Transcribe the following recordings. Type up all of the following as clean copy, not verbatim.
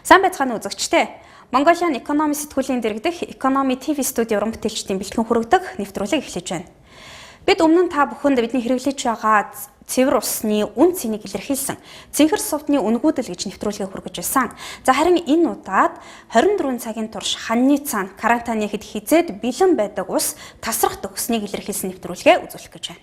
Сайн байцгаана уу үзэгчдээ. Mongolian Economy сэтгүүлийн дэргэдэх Economy TV студи уран бүтээлчдийн бэлтгэн хүргэдэг нэвтрүүлэг эхлэж байна. Бид өмнө нь та бүхэнд бидний хэрэглэж байгаа цэвэр усны үн цэнийг илэрхийлсэн цэнхэр сувдны үнгүүдэл гэж нэвтрүүлгээ хүргэж байсан. За харин энэ удаад 24 цагийн турш ханны цаана карантины хэд хизээд бэлэн байдаг ус тасрах төгснийг илэрхийлсэн нэвтрүүлгээ үзүүлэх гэж байна.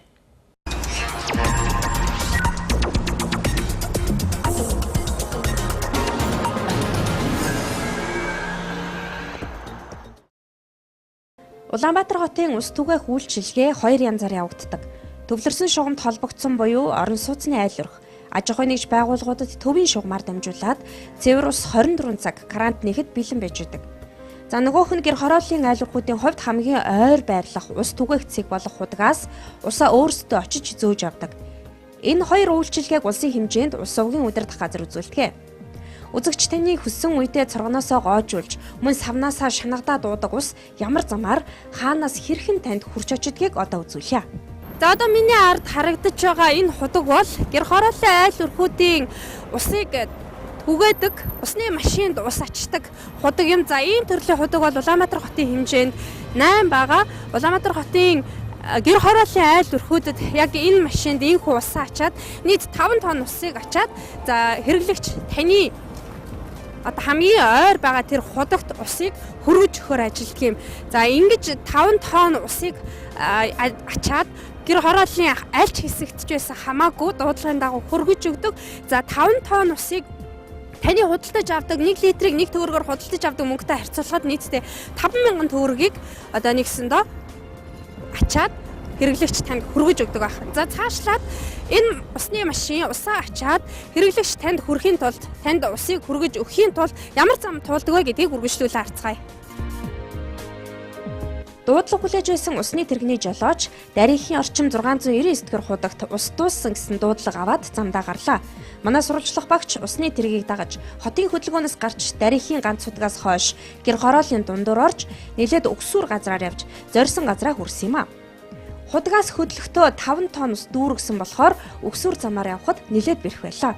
Улаанбаатар хотын ус түгээх үйлчилгээ хоёр янзаар явагддаг. Төвлөрсөн шугамд холбогдсон буюу орон сууцны айл өрх, аж ахуйн нэгж байгууллагуудад төвийн шугамар дамжуулаад цэвэр ус 24 цаг карантиныхэд бэлэн байж байдаг. За нөгөөх нь гэр хорооллын айл өрхүүдийн хувьд хамгийн ойр байрлах ус түгээх цэг болох худгаас усаа өөрсдөө очиж зөөж авдаг. Энэ хоёр үйлчилгээг улсын хэмжээнд ус увгийн удирдах газар үзүүлдэг. Үзэгч таны хүссэн үедээ цоргоноосоо гоожуулж, мөн савнаасаа шанагдаа дуудаг ус ямар замаар хаанаас хэрхэн танд хурч очидгийг одоо үзүүлье. За одоо миний ард харагдаж байгаа энэ худаг бол гэр хорооллын айл өрхүүдийн усыг түгээдэг, усны машинд ус ачдаг худаг юм. За ийм төрлийн худаг бол Улаанбаатар хотын хэмжээнд 8 байгаа. Улаанбаатар хотын гэр хорооллын айл өрхүүдэд яг энэ машинд энэхүү усаа ачаад нийт 5 тонн усыг ачаад за хэрэглэгч таны одоо хамгийн ойр байгаа тэр худагт усыг хөргөж өгөхөр ажилладаг юм. За ингэж 5 тонн усыг ачаад гэр хорооллын альч хэсэгт ч байсан хамаагүй дуудлагын дагуу хөргөж өгдөг. За 5 тонн усыг таны худалдаж авдаг 1 литрийг 1 төгрөгөөр худалдаж авдаг мөнгөтэй харьцуулахад нийтдээ 5,000 төгрөгийг одоо нэгсэндөө ачаад хэрэглэгч танд хөргөж өгдөг байх. За цаашлаад энэ усны машин усаа ачаад хэрэглэгч танд хүрхийн тулд танд усыг хөргөж өгөхийн тулд ямар зам туулдаг вэ гэдгийг үргэлжлүүлэн харцгаая. Дуудлага хүлээж байсан усны тэрэгний жолооч дарийнхын орчим 699 дэх худагт ус дууссан гэсэн дуудлага аваад замдаа гарлаа. Манай сурвалжлах багч усны тэргийг дагаж хотын хөдөлгөөнөөс гарч дарийнхын ганц судгаас хойш гэр хорооллын дундуур орж нэлээд өгсүүр газраар явж зорьсон газраа хүрсэн юм а. Худгаас хөдлөхдөө 5 тонн ус дүүргэсэн болохоор өгсүүр замаар явхад нэлээд бэрх байлаа.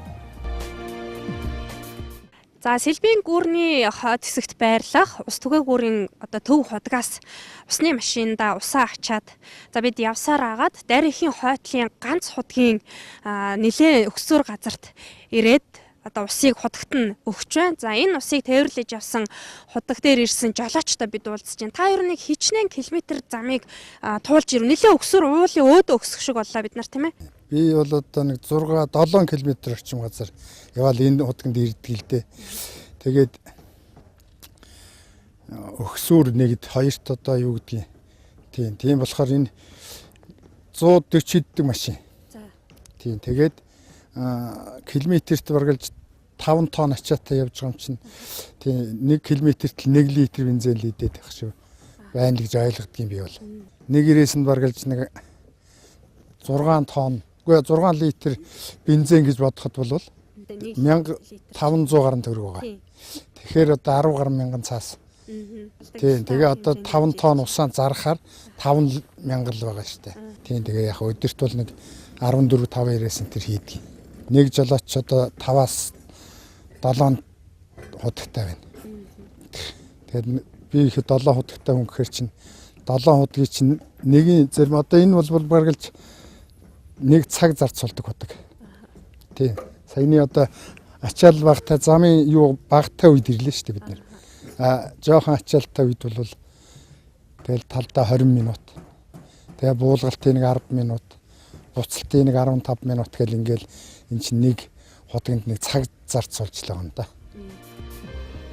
За Сэлбийн гүүрний хойд хэсэгт байрлах ус түгээх гүүрийн одоо төв худгаас усны машинда усаа ачаад за бид явсаар агаад дарийнхын хойтлын ганц худгийн нэлээ өгсүүр газарт ирээд одоо усыг худагт нь өгч байна. За энэ усыг тээвэрлэж явсан худаг дээр ирсэн жолоочтой бид уулзж байна. Та ер нь хичнээн километр замыг туулж ирв. Нэлээ өгсөр уулын өөдөө өсөх шиг боллоо бид нар тийм ээ. Би бол одоо нэг 6-7 км орчим газар яваал энэ худагт ирдэг л дээ. Тэгээд өгсөр нэгд хоёрт одоо юу гэдгийг тийм болохоор энэ 140 дэг машин. За. Тийм тэгээд километрт баргалж 5 тонн ачаатай явж байгаа юм чинь тийм 1 километрт 1 литр бензин л идээд байх шүү. Байна л гэж ойлгодог юм би бол. Нэг ирээс нь баргалж нэг 6 тонн, үгүй 6 литр бензин гэж бодоход бол 1500 гаруй төгрөг байгаа. Тэгэхээр одоо 10 гаруй мянган цаас. Тийм тэгээ одоо 5 тонн усаа зарахаар 5,000 л байгаа шүү дээ. Тийм тэгээ яг өдөрт бол нэг 14-5 ирээс энэ хийдэг. Нэг жолооч одоо 5-аас 7 худагтай байна. Тэгэхээр би ихэд 7 худагтай хүн гэхэр чинь 7 худгийг чинь нэгийн зэрэг одоо энэ бол баргалж нэг цаг зарцуулдаг худаг. Тийм. Саяны одоо ачаал багтай замын юу багтай үед ирлээ шүү дээ бид нэр. Жоохон ачаалтай үед бол тэгэл талдаа 20 минут. Тэгээ буулгалтын нэг 10 минут. Буцалтын нэг 15 минут гэл ингээл эн чинь нэг худагт нэг цаг зарцуулж л байгаа юм да.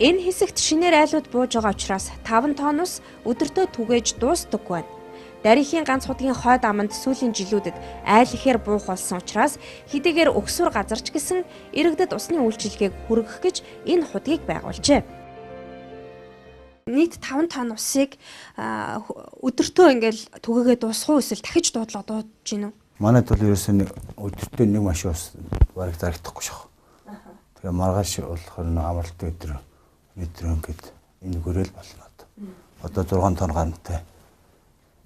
Энэ хэсэгт шинээр айлууд бууж байгаа учраас 5 тонн ус өдөртөө түгээж дуустдаггүй байна. Дарийнхын ганц худгийн хойд аманд сүүлийн жилүүдэд айл ихээр буух болсон учраас хэдийгээр өгсүр газарч гэсэн иргэдэд усны үйлчилгээг хүргэх гэж энэ худгийг байгуулжээ. Нийт 5 тонн усыг өдөртөө ингээл түгээгээ дуусах уу эсвэл дахиж дуудлага дуудаж гин үү? Манайд бол ерөөсөө өдөртөө нэг машин ус бараг зарагдахгүй шах. Тэгээ маргааш болохоор амралт өдөр ингээд энэ гөрөөл болно одоо 6 тонн гарантай.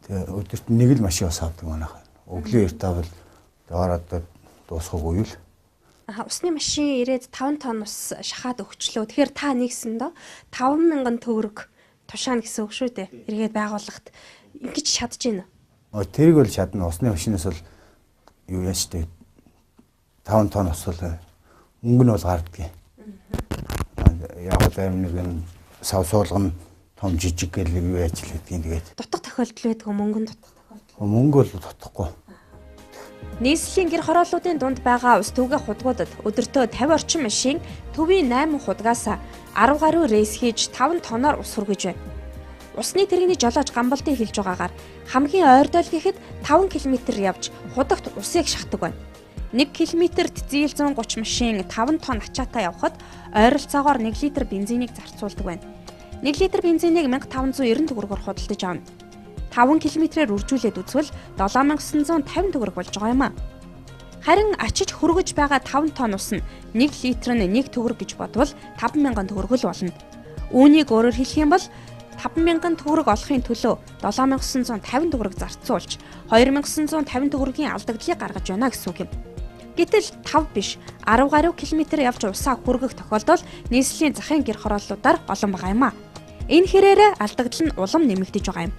Тэгээ өдөрт нэг л машин ус авдаг манайхаа. Өглөө эрт авал ороод дуусахгүй юу л. Усны машин ирээд 5 тонн ус шахаад өгчлөө. Тэгэхээр та нэгсэн доо 5,000 төгрөг тушаана гэсэн үг шүү дээ. Эргээд байгууллагт ингэж чадж гин. Тэрийг бол чадна. Усны машинаас бол юу яаж тээ 5 тонн ус бол мөнгө нь бол гардгийг. Яг л аим нэг нь савсуулган том жижиг гэл юу яаж л гэдгийг тэгээд. Дутах тохиолдол байдаг мөнгө нь дутах тохиолдол. Мөнгө бол дутахгүй. Нийслэлийн гэр хорооллуудын дунд байгаа ус түгээ худгуудад өдөртөө 50 орчим машин төвийн 8 худгаас 10 гаруй рейс хийж 5 тонноор ус хүргэж байна. Усны тэрэгний жолооч Гамбалтын хэлж байгаагаар хамгийн ойрдол гэхэд 5 км явж худагт усыг шахдаг байна. 1 км-т зээл 130 машин 5 тонн ачаатаа явхад ойролцоогоор 1 литр бензинийг зарцуулдаг байна. 1 литр бензинийг 1590 төгрөгөөр худалдаж авна. 5 км-ээр үржүүлээд үзвэл 7950 төгрөг болж байгаа юм а. Харин ачиж хөргөж байгаа 5 тонн ус нь 1 литр нь 1 төгрөг гэж бодвол 5,000 төгрөг л болно. Үүнийг өөрөөр хэлэх юм бол 5,000 төгрөг олохын төлөө 7950 төгрөг зарцуулж 2,950 төгрөгийн алдагдлыг гаргаж байна гэсэн үг юм. Гэтэл 5 биш 10 гаруй километр явж усаа хүргэх тохиолдол нийслэлийн захын гэр хорооллуудаар олон байгаа юм а. Энэ хэрээр алдагдал нь улам нэмэгдэж байгаа юм.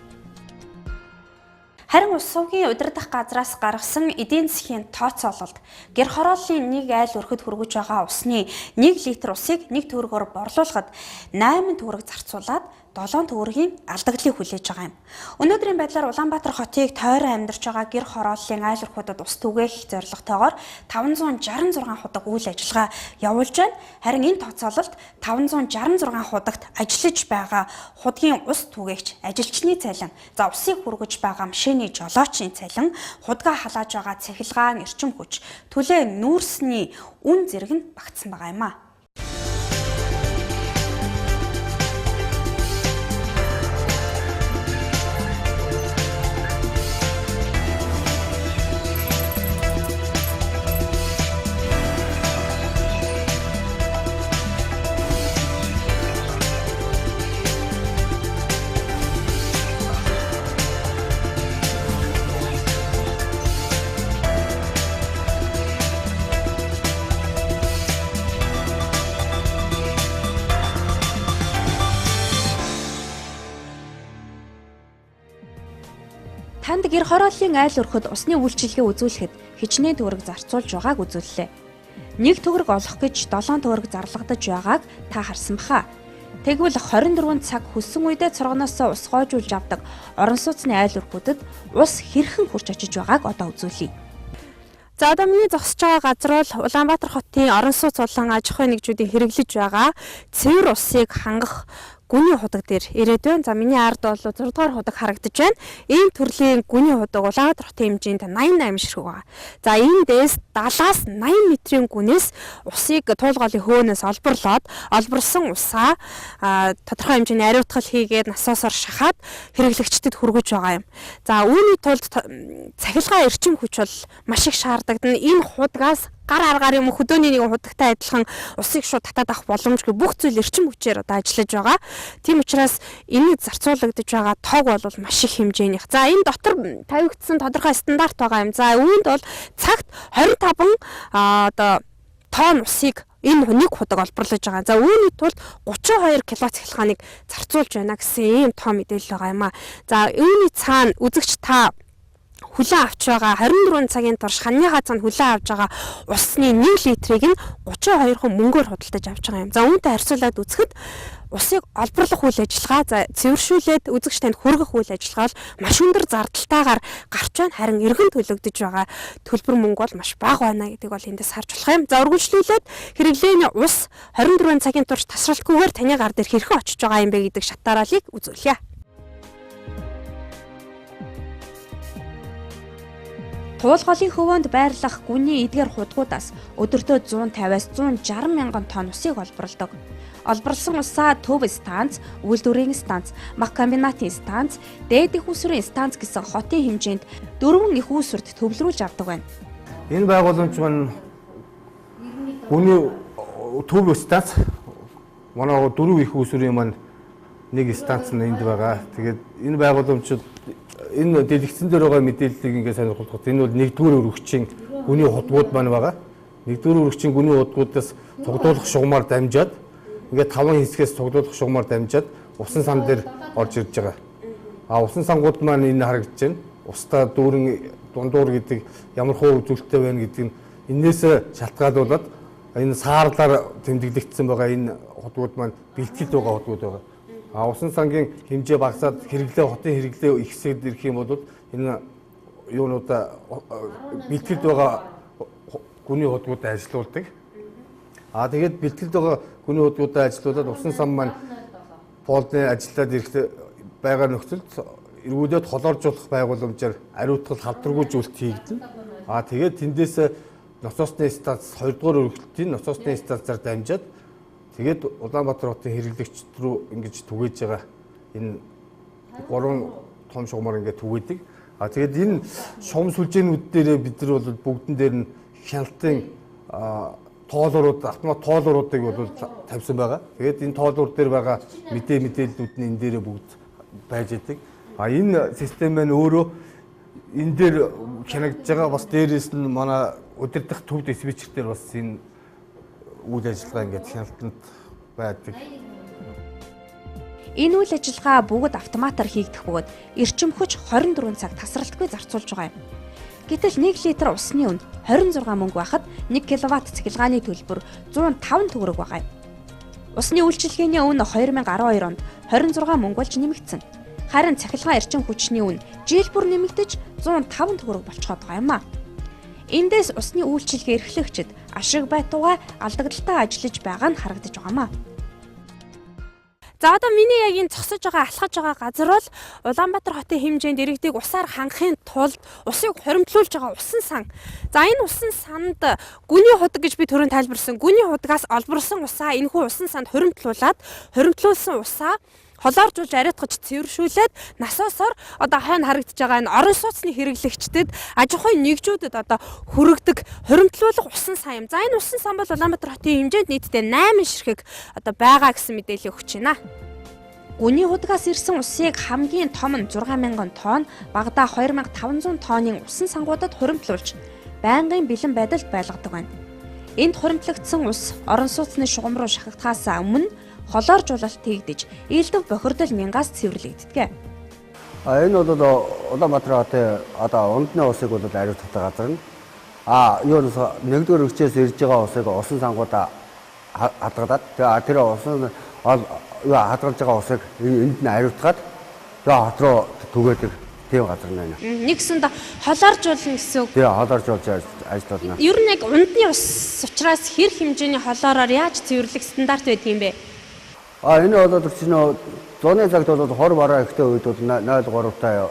Харин ус сувгийн удирдах газраас гаргасан эдийн засгийн тооцоололд гэр хорооллын нэг айл өрхөд хүргэж байгаа усны 1 литр усыг 1 төгрөгөөр борлуулахад 8 төгрөг зарцуулаад 7 төгрөгийн алдагдлыг хүлээж байгаа юм. Өнөөдрийн байдлаар Улаанбаатар хотыг тойрон амьдарч байгаа гэр хорооллын айл өрхөдөд ус түгээх зорилготойгоор 566 худаг үйл ажиллагаа явуулж байна. Харин энэ тооцоололд 566 худагт ажиллаж байгаа худгийн ус түгээгч ажилчны цалин, за усыг хүргэж байгаа машины жолоочийн цалин, худгаа халааж байгаа цахилгаан, эрчим хүч, төлөө нүүрсний үн зэрэг нь багтсан байгаа юм а. Танд гэр хорооллын айл өрхөд усны үйлчилгээ үзүүлэхэд хичнээн төгрөг зарцуулж байгааг үзүүллээ. 1 төгрөг олох гэж 7 төгрөг зарлагдаж байгааг та харсан баха. Тэгвэл 24 цаг хүссэн үедээ цоргоноос ус гоожуулж авдаг орон сууцны айл өрхөдөд ус хэрхэн хурж очиж байгааг одоо үзүүлье. За одоо миний зогсож байгаа газар бол Улаанбаатар хотын орон сууц болон аж ахуйн нэгжүүдийн хэрэглэж байгаа цэвэр усыг хангах гүний худаг дээр ирээд байна. За миний ард бол 6 дугаар худаг харагдаж байна. Ийм төрлийн гүний худаг Улаанбаатар хотын хэмжээнд 88 ширхэг байгаа. За эндээс 70-аас 80 метрийн гүнээс усыг туулгын хөөнөөс олборлсон усаа тодорхой хэмжээний ариутгал хийгээд насоосоор шахаад хэрэглэгчдэд хүргэж байгаа юм. За үүний тулд цахилгаан эрчим хүч бол маш их шаардагдана. Энэ худгаас гар аргаар юм хөдөөний нэгэн худагтай адилхан усыг шууд татаад авах боломжгүй бүх зүйл эрчим хүчээр одоо ажиллаж байгаа. Тийм учраас энэ зарцуулагдж байгаа тоог бол маш их хэмжээнийх. За энэ дотор тавигдсан тодорхой стандарт байгаа юм. За үүнд бол цагт 25 одоо тонн усыг энэ нэг худаг олборлож байгаа. За үүний тулд 32 кВт цахилгааныг зарцуулж байна гэсэн ийм тоо мэдээлэл байгаа юм а. За үүний цаана үзэгч та хүлээн авч байгаа 24 цагийн турш ханьяга цаана хүлээн авч байгаа усны 1 литрийг нь 32 хүн мөнгөөр худалдаж авч байгаа юм. За үүнтэй харьцуулаад үзэхэд усыг олборлох үйл ажиллагаа, за цэвэршүүлээд үзэгч танд хүргэх үйл ажиллагаа бол маш өндөр зардалтайгаар гарч байна. Харин эргэн төлөгдөж байгаа төлбөр мөнгө бол маш бага байна гэдгийг бол эндээс харж болох юм. За үргэлжлүүлээд хэрэглээний ус 24 цагийн турш тасралтгүйгээр таны гар дээр хэрхэн очиж байгаа юм бэ гэдэг шат дарааллыг үзүүлье. Туулгалын хөвөөнд байрлах гүний эдгээр худгуудаас өдөртөө 150-аас 160 мянган тонн усыг олборлдог. Олборлсон усаа төв станц, үйлдвэрийн станц, мах комбинатын станц, дээд их усрын станц гэсэн хотын хэмжээнд 4 их усүрт төвлөрүүлж авдаг байна. Энэ байгууламж маань гүний төв станц манай 4 их усрын маань нэг станц нь энд байгаа. Тэгээд энэ байгууламжид энэ дэлгэцэн дээр байгаа мэдээллийг ингээд сонирхолтой. Энэ бол нэгдүгээр өргөчийн гүний худгууд маань байгаа. нэгдүгээр үргчийн гүний удгуудаас цуглуулах шугамаар дамжаад ингээд 5 хэсгээс цуглуулах шугамаар дамжаад усан сан дээр орж ирж байгаа. Усан сангууд маань энэ харагдаж байна. Устаа дүүрэн дундуур гэдэг ямар хуу үзүүлэлттэй байна гэдэг нь энээс шалтгаалуулаад энэ саарлаар тэмдэглэгдсэн байгаа энэ хотгууд маань бэлтгэлд байгаа хотгууд байгаа. Усан сангийн хэмжээ багасаад хотын хэрэглээ ихсээд ирэх юм бол энэ юунуудаа бэлтгэлд байгаа гүний хотгуудад ажилуулдаг. Тэгээд бэлтгэлд байгаа гүний хотгуудад ажилуулад усан сан маань полдны ажиллаад ирэхдээ байгаа нөхцөлд эргүүлээд холооржуулах байгууламжаар ариутгал халдваргүйжүүлэлт хийгдэн. Тэгээд тэндээс ноцоосны станц 2 дугаар өргөлтийн ноцоосны станцаар дамжаад тэгээд Улаанбаатар хотын хэрэглэгчд рүү ингэж түгээж байгаа энэ 3 том шугамаар ингэ түгээдэг. Тэгээд энэ шугам сүлжээнүүд дээр бид нар бол бүгдэн дээр нь хяналтын тоолорууд автомат тоолоруудыг бол тавьсан байгаа. Тэгээд энэ тоолор дээр байгаа мэдээллүүд нь энэ дээр бүгд байж идэг. Энэ систем маань өөрөө энэ дээр хянагдж байгаа бас дээрээс нь манай удирдах төв диспетчер дээр бас энэ үйл ажиллагаа ингээд хяналтанд байдаг. Энэ үйл ажиллагаа бүгд автоматар хийгдэх бөгөөд эрчим хүч 24 цаг тасралтгүй зарцуулж байгаа юм. Гэтэл 1 литр усны үн 26 мөнгө байхад 1 кВт цахилгааны төлбөр 105 төгрөг байгаа юм. Усны үйлчилгээний үн 2012 онд 26 мөнгө болж нэмэгдсэн. Харин цахилгаан эрчим хүчний үн жил бүр нэмэгдэж 105 төгрөг болчиход байгаа юм а. Эндээс усны үйлчилгээ эрхлэгчид ашиг байтугай алдагдaltaа ажиллаж байгаа нь харагдаж байгаа юм а. За одоо миний яг энэ цогсож байгаа алхаж байгаа газар бол Улаанбаатар хотын хэмжээнд иргэдийг усаар хангахын тулд усыг хоримтлуулж байгаа усан сан. За энэ усан санд гүний худаг гэж би түрүүн тайлбарсан. Гүний худагаас олборсон усаа энэхүү усан санд хоримтлуулсан усаа холооржуулж ариутгаж цэвэршүүлээд насоосоор одоо хойно харагдаж байгаа энэ орон сууцны хэрэглэгчдэд аж ахуйн нэгжүүдэд одоо хүргэдэг хоримтлуулах усан сан юм. За энэ усан сан бол Улаанбаатар хотын хэмжээнд нийтдээ 8 ширхэг одоо байгаа гэсэн мэдээлэл өгч байна. Гүний худагаас ирсэн усыг хамгийн том нь 6000 тонн, багадаа 2500 тоннын усан сангуудад хоримтлуулж байнгын бэлэн байдалд байлгадаг байна. Энд хоримтлагдсан ус орон сууцны шугам руу шахагдахаас өмнө холооржуулалт хийгдэж, ээлдэв бохирдол мянгаас цэвэрлэгддэг. Энэ бол Улаанбаатар хотын одоо ундны усыг бол ариутгах газар нь. Юунаас нэгдүгээр өргөчөөс ирж байгаа усыг усан сангуудаа хадгалаад тэр усан хадгалж байгаа усыг энд нь ариутгаад хот руу түгээдэг тийм газар нь байна. Нэгсэнд холооржуулна гэсэн үг. Тийм, холооржуулж ажиллана. Ер нь яг ундны ус учраас хэр хэмжээний холоороор яаж цэвэрлэх стандарт байдаг юм бэ? Энэ бол чинь зуны цагт бол хор бараа ихтэй үед бол 0.3-тай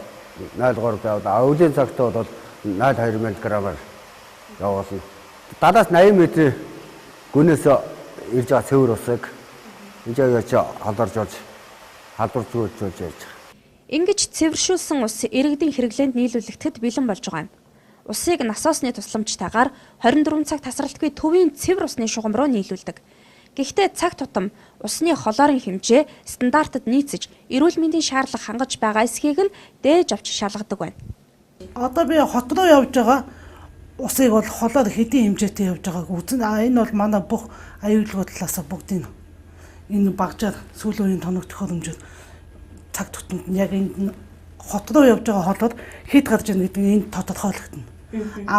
өвлийн цагт бол 0.2 мг-аар явуулна. 70-80 м гүнээс ирж байгаа цэвэр усыг ингэж халдваржуулж ялж байгаа. Ингэж цэвэршүүлсэн ус иргэдийн хэрэглээнд нийлүүлэгдэхэд бэлэн болж байгаа юм. Усыг насоосны тусламжтайгаар 24 цаг тасралтгүй төвийн цэвэр усны шугам руу нийлүүлдэг. Гэхдээ цаг тутам усны холоорын хэмжээ стандартад нийцэж, эрүүл мэндийн шаардлага хангаж байгаа эсхийг нь дээж авч шалгадаг байна. Одоо би хот руу явж байгаа усыг бол холоор хэдийн хэмжээтэй явж байгааг үзэн. Энэ бол манай бүх аюулгүй талаас бүгдийг энэ багжаар сүүлийн үеийн тоног төхөөрөмжөөр цаг тутамд яг энэ хот руу явж байгаа холоор хэд гарч ийн гэдэг нь тодорхойлогдно.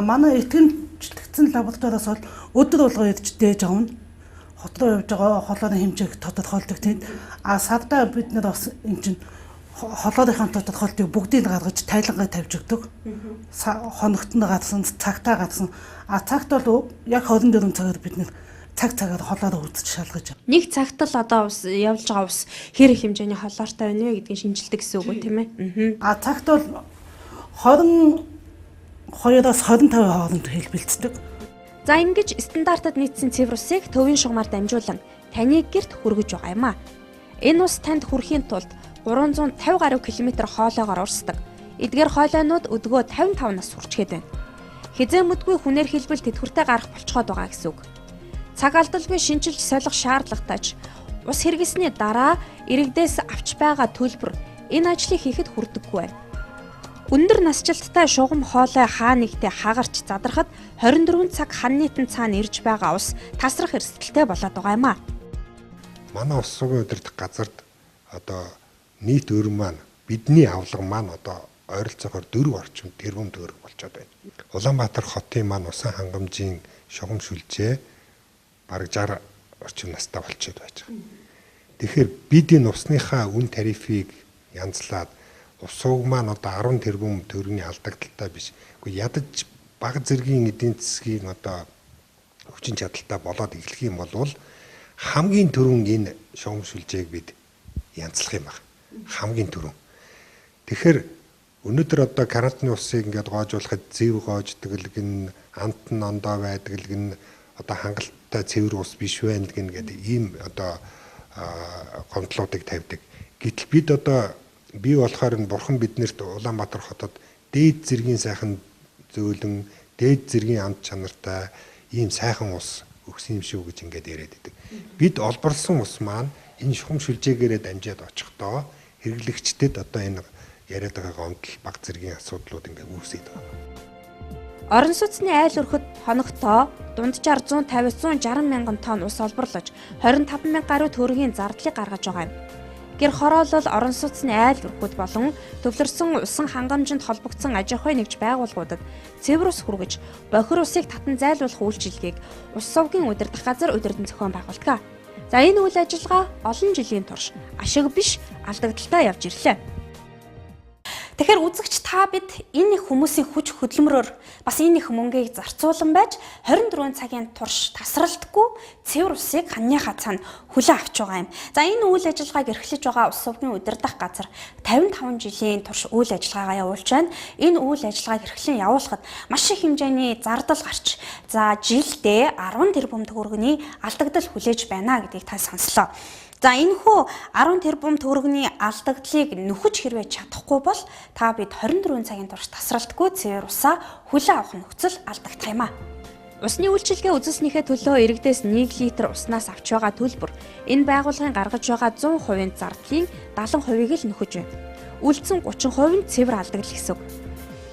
Манай итгэмжлэгдсэн лабораториас бол өдөр болгоо ирж дээж авна. Хот руу явж байгаа холоорын хэмжээг тодорхойлдог тийм. Сарда бид нар бас энэ чинь холоорынхаа тодорхойлтыг бүгдийг гаргаж тайлангаа тавьж өгдөг. Хоногт нь гарсан, цагтаа гарсан. Цагт бол яг 24 цагаар бид нэр цагаар холоороо үзэж шалгаж. Нэг цагт л одоо ус явж байгаа ус хэр их хэмжээний холоортой байна вэ гэдгийг шинжилдэг гэсэн үг үү тийм ээ? Цагт бол 22-оос 25% хооронд хэлбэлцдэг. За ингэж стандартад нийцсэн цэвэр усыг төвийн шугамаар дамжуулан таны гэрт хүргэж байгаа юм а. Энэ ус танд хүрэхийн тулд 350 гаруй км хоолойгоор урсдаг. Эдгээр хоолойнууд өдгөө 55 нас хүрчгээд байна. Хизээ мэдгүй хүнээр хэлбэл тэтгэвртэй гарах болцоход байгаа гэсэн үг. Цаг алдалгүй шинжилж солих шаардлагатайч ус хэрэглэсний дараа иргэдээс авч байгаа төлбөр энэ ажлыг хийхэд хүрдэггүй байна. Өндөр насжилттай шугам хоолой хаа нэгтээ хагарч задрахад 24 цаг хан нийтэн цаана ирж байгаа ус тасрах эрсдэлтэй болоод байгаа юм а. Манай ус сугийн удирдах газарт одоо нийт өр маань бидний авлага маань одоо ойролцоогоор 4 орчим тэрбум төгрөг болчиход байна. Улаанбаатар хотын маань усан хангамжийн шугам шүлжээ бараг 60 орчим настай болчиход байж байгаа. Тэгэхээр бид энэ усныхаа үн тарифыг янзлаад ус сувг маань одоо 10 тэрбум төгрөгийн алдагдaltaй биш. Гэхдээ ядаж бага зэргийн эдийн засгийн одоо хүчин чадалтай болоод эхлэх юм бол хамгийн түрүүн энэ шугам шүлжээг бид янзлах юм байна. Хамгийн түрүүн. Тэгэхээр өнөөдөр одоо карантины усыг ингээд гоожуулахад зэв гоождаг л гин амт нь ондоо байдаг л гин одоо хангалттай цэвэр ус биш байна л гин гэдэг ийм одоо гомдлуудыг тавьдаг. Гэтэл бид одоо бий болохоор энэ бурхан биднэрт Улаанбаатар хотод дээд зэргийн сайхан зөөлөн, дээд зэргийн амт чанартай ийм сайхан ус өгсөн юм шүү гэж ингээд яриад идэг. Бид олборлсон ус маань энэ шугам шүлжээгээрээ дамжаад очихдоо хэрэглэгчдэд одоо энэ яриад байгаа гомдол баг зэргийн асуудлууд ингээд үүсээд байгаа. Орон сууцны айл өрхөд хоногтоо дунджаар 150-160 мянган тонн ус олборлож 25 мянга гаруй төгрөгийн зардлыг гаргаж байгаа юм. Гэр хороолол орон сууцны айл өрхөд болон төвлөрсөн усан хангамжинд холбогдсон аж ахуй нэгж байгууллагуудад цэвэр ус хүргэж бохир усыг татан зайлуулах үйлчилгээг ус сувгийн удирдах газар удирдан зохион байгуулдаг. За энэ үйл ажиллагаа олон жилийн турш ашиг биш алдагдaltaй явж ирлээ. Тэгэхээр үзэгч та бид энэ их хүмүүсийн хүч хөдөлмөрөөр бас энэ их мөнгийг зарцуулан байж 24 цагийн турш тасралтгүй цэвэр усыг ханьяхаа цаана хүлээн авч байгаа юм. За энэ үйл ажиллагааг эрхлэж байгаа ус сувгийн удирдах газар 55 жилийн турш үйл ажиллагаагаа явуулж байна. Энэ үйл ажиллагааг эрхлэн явуулахад маш их хэмжээний зардал гарч за жилдээ 10 тэрбум төгрөгийн алдагдал хүлээж байна гэдгийг та сонслоо. За энэхүү 10 тэрбум төгрөгийн алдагдлыг нөхөж хэрвээ чадахгүй бол та бид 24 цагийн турш тасралтгүй цэвэр усаа хүлээн авах нөхцөл алдагдах юм а. Усны үйлчилгээ үзүүлснийхээ төлөө иргэдээс 1 литр уснаас авч байгаа төлбөр энэ байгууллагын гаргаж байгаа 100% зардлын 70%-ийг л нөхөж байна. Үлдсэн 30% нь цэвэр алдагдал гэсэн үг.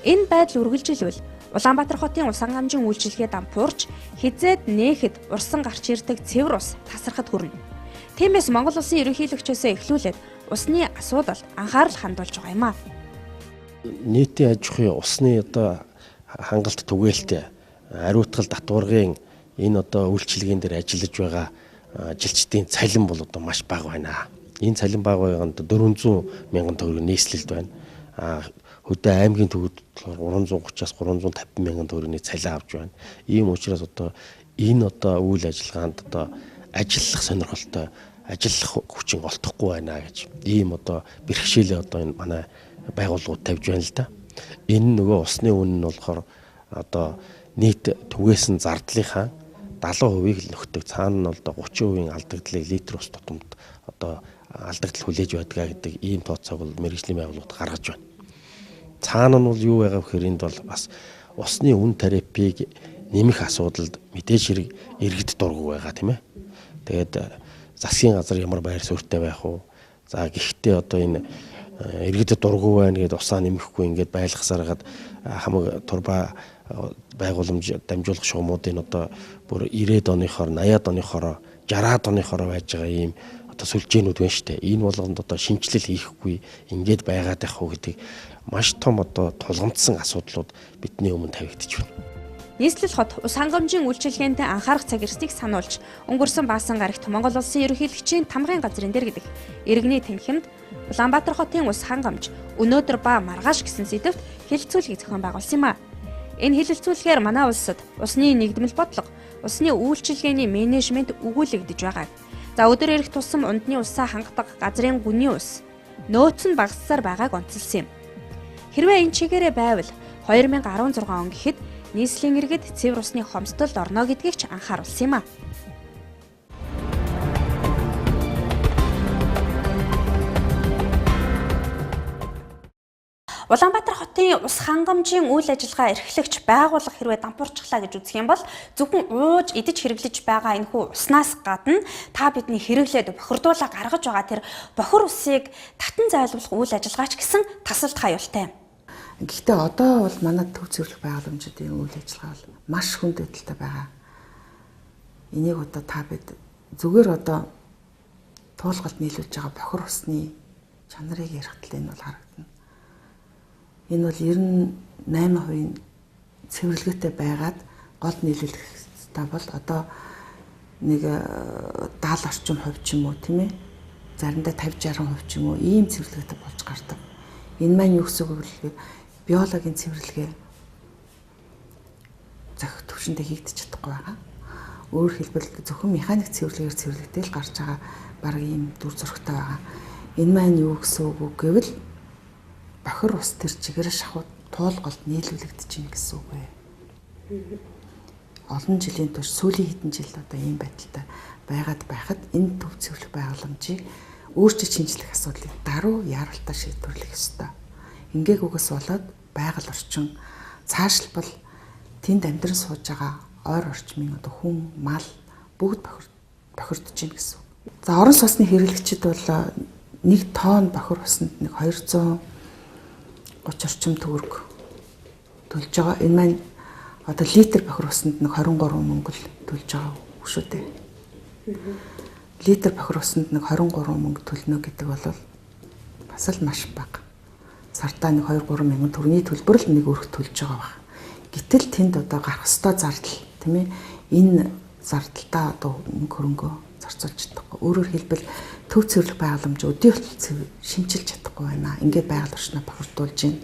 Энэ байдал үргэлжилвэл Улаанбаатар хотын ус хангамжийн үйлчилгээ дампуурч хизээд нээхэд урсан гарч ирдэг цэвэр ус тасрахад хүрнэ. Тиймээс Монгол улсын ерөнхийлөгчөөсөө эхлүүлээд усны асуудалд анхаарал хандуулж байгаа юм а. Нийтийн аж ахуйн усны одоо хангалт түгээлтэй ариутгал татваргын энэ одоо үйлчилгээнд дээр ажиллаж байгаа жилчдийн цалин бол одоо маш бага байна. Энэ цалин бага байгаанд 400 мянган төгрөг нийслэлд байна. Хөдөө аймгийн төвд 330-аас 350 мянган төгрөгийн цалин авч байна. Ийм учраас одоо энэ одоо үйл ажиллагаанд одоо ажиллах сонирхолтой ажиллах хүчин олдохгүй байна гэж ийм одоо бэрхшээлээ одоо энэ манай байгууллагууд тавьж байна л да. Энэ нөгөө усны үн нь болохоор одоо нийт түгээсэн зардлынхаа 70%-ийг л нөхдөг. Цаана нь одоо 30% алдагдлыг литр ус тутамд одоо алдагдал хүлээж байдгаа гэдэг ийм тооцоог бол мэргэжлийн байгууллагууд гаргаж байна. Цаана нь бол юу байгаа вэ гэхээр энд бол бас усны үн тарифыг нэмэх асуудалд мэдээж хэрэг иргэд дургу байгаа тийм ээ. Тэгээд засгийн газар ямар байр суурьтай байх вэ? За гэхдээ одоо энэ иргэдэд дургу байна гэдээ усаа нэмэхгүй ингээд байлгасараад хамаг турба байгууламж дамжуулах шугамуудын одоо бүр 90-ад оныхоор 80-ад оныхоор 60-ад оныхоор байж байгаа ийм одоо сүлжээнүүд байна шүү дээ. Энэ болгонд одоо шинжилэл хийхгүй ингээд байгаад байх уу гэдэг маш том одоо тулгамдсан асуудлууд бидний өмнө тавигдчих байна. Нийслэл хот ус хангамжийн үйлчилгээнд анхаарах цаг ирснийг сануулж өнгөрсөн баасан гарагт Монгол улсын ерөнхийлөгчийн тамгын газрын дээр гэдэг иргэний танхимд Улаанбаатар хотын ус хангамж өнөөдөр ба маргааш гэсэн сэдвт хэлэлцүүлгийг зохион байгуулсан юм а. Энэ хэлэлцүүлгээр манай улсад усны нэгдмэл бодлого, усны үйлчилгээний менежмент өгүүлэгдэж байгаа. За өдөр ирэх тусам ундны усаа хангадаг газрын гүний ус нөөц нь багассаар байгааг онцлсан юм. Хэрвээ энэ чигээрээ байвал 2016 он гэхэд нийслэлийн иргэд цэвэр усны хомсдолд орно гэдгийг ч анхааруулсан юм а. Улаанбаатар хотын ус хангамжийн үйл ажиллагаа эрхлэгч байгууллага хэрвээ дампуурчлаа гэж үзэх юм бол зөвхөн ууж идэж хэрэглэж байгаа энэхүү уснаас гадна та бидний хэрэглээд бохирдуулаа гаргаж байгаа тэр бохир усыг татан зайлуулах үйл ажиллагаач гэсэн тасалдах аюултай юм. Гэхдээ одоо бол манай төв зөвлөх байгууламжуудын үйл ажиллагаа бол маш хүнд байдалтай байгаа. Энийг одоо та бид зүгээр одоо туулгалд нийлүүлж байгаа бохир усны чанарыг ярих тал энэ бол харагдана. Энэ бол 98% цэвэрлэгээтэй байгаад голд нийлүүлэх хэрэгтэй бол одоо нэг 70 орчим хувь ч юм уу тийм ээ, заримдаа 50-60% ч юм уу ийм цэвэрлэгээтэй болж гардаг. Энэ маань юу гэсэн үг вэ? Биологийн цэвэрлэгээ зохих төвшөндөө хийгдэж чадахгүй байгаа. Өөрөөр хэлбэл зөвхөн механик цэвэрлэгээр цэвэрлэгдэл гарч байгаа баг ийм дүр зурагтай байгаа. Энэ маань юу гэсэн үг гэвэл бохир ус тэр чигээр шахуу туулгалд нийлүүлэгдэж байна гэсэн үг вэ. Олон жилийн турш сүүлийн хэдэн жил одоо ийм байдалтай байгаад байхад энэ төв цэвэрлэх байгууламжийг өөрчлөж шинжлэх асуудлыг даруй яаралтай шийдвэрлэх ёстой. Ингээгүйгээс болоод байгаль орчин цаашлбал тэнд амьдран сууж байгаа ойр орчмын одоо хүн, мал бүгд бохирдож байна гэсэн. За орон сууцны хэрэглэгчид бол 1 тонн бохир усанд нэг 230 орчим төгрөг төлж байгаа. Энэ маань одоо литр бохир усанд нэг 23 мөнгө л төлж байгаа үг шүү дээ. Литр бохир усанд нэг 23 мөнгө төлнө гэдэг бол бас л маш бага. Сартаа нэг 2-3 мянган төгрөгийн төлбөр л нэг өрх төлж байгаа баг. Гэтэл тэнд одоо гарах ёстой зардал тийм ээ, энэ зардалтаа одоо мөнгө хөрөнгөө зарцуулж чадахгүй. Өөрөөр хэлбэл төв цэвэрлэх байгууламж өдөө шинжилж чадахгүй байна. Ингээд байгаль орчноо бохирдуулж байна.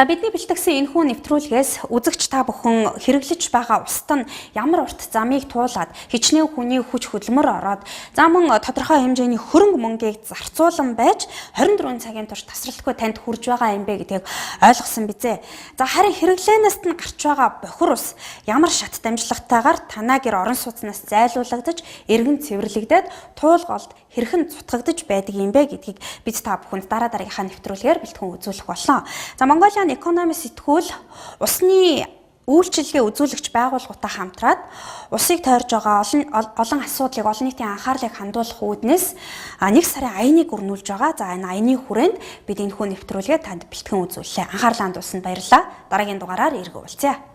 За бидний бэлтгэсэн энэхүү нэвтрүүлгээс үзэгч та бүхэн хэрэглэж байгаа устд нь ямар урт замыг туулаад хичнээн хүний хүч хөдөлмөр ороод за мөн тодорхой хэмжээний хөрөнгө мөнгийг зарцуулан байж 24 цагийн турш тасралтгүй танд хүрж байгаа юм бэ гэдгийг ойлгосон бизээ. За харин хэрэглээнээс нь гарч байгаа бохир ус ямар шат дамжлагтайгаар танаа гэр орон сууцнаас зайлуулагдаж эргэн цэвэрлэгдээд туулгалд хэрхэн цутгагдж байдаг юм бэ гэдгийг бид та бүхэнд дараагийнхаа нэвтрүүлгээр бэлтгэн үзүүлэх болно. За Mongolian Economist сэтгүүл усны үйлчилгээ үзүүлэгч байгууллагуудаа хамтраад усыг тойрж байгаа олон асуудлыг олон нийтийн анхаарлыг хандуулах үүднээс 1 сарын аяныг өрнүүлж байгаа. За энэ аяны хүрээнд бид энэхүү нэвтрүүлгээ танд бэлтгэн үзүүллээ. Анхаарлаа хандуулсанд баярлалаа. Дараагийн дугаараар иргэн уулзъя.